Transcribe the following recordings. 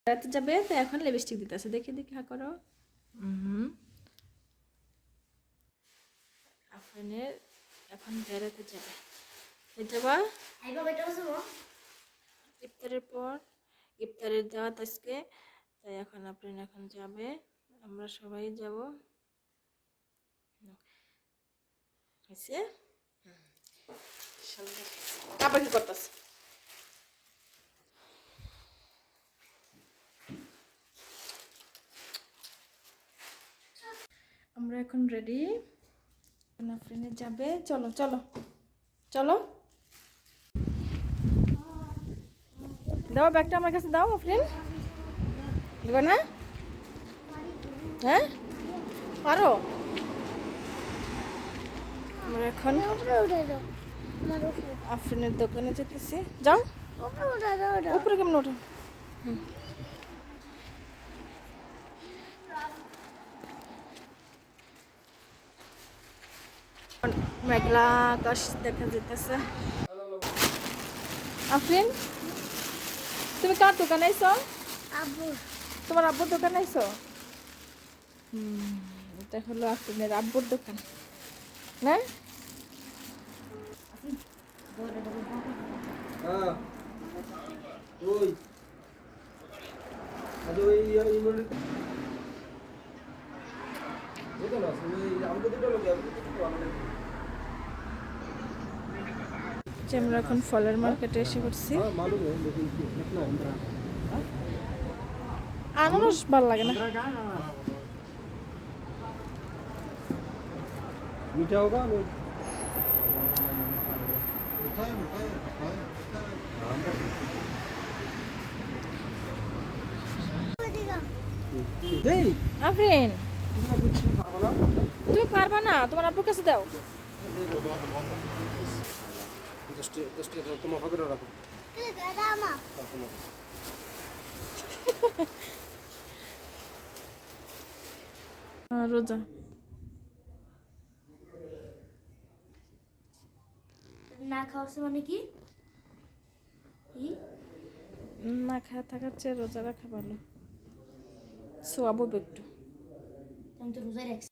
বেড়াতে যাবে তো এখন লিপস্টিক দিতেছে, দেখি দেখি হা করো। আফরিনের এখন বেড়াতে যাবে, যাবা ইফতারের পর, ইফতারের দাওয়াত আজকে, তাই এখন আফরিন এখন যাবে, আমরা সবাই যাব। হয়েছে আবার কি করতেছে? আমরা এখন রেডি, আফরিনে যাবে। চলো চলো চলো, দাও ব্যাগটা আমার কাছে দাও। আফরিন দেবে না? হ্যাঁ পারো। আমরা এখন আফরিনের দোকানে যেতেছি। যাও উপরে, কেমন ওঠো? মেঘলা আকাশ দেখা যেতেছে। আফরিন তুমি কার দোকানে আইছো? তোমার আব্বুর দোকানে আইছো? এটা হলো আফরিনের আব্বুর দোকান না? আমরা এখন ফলের মার্কেটে এসে পড়ছি। আনারস ভালো লাগে না। मीठा होगा আফরিন তুমি পারবা না, তোমার আব্বুর কাছে দাও। রোজা না খাওয়া মানে কি? না খাওয়া থাকার চেয়ে রোজা রাখা ভালো, সোয়াবো একটু। আমি তো রোজাই রাখছি।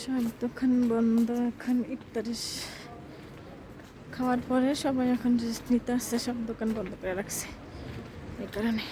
সব দোকান বন্ধ এখন। ইফতারি খাওয়ার পরে সবাই এখন রেস্ট নিতে আসছে, সব দোকান বন্ধ করে রাখছে এই কারণে।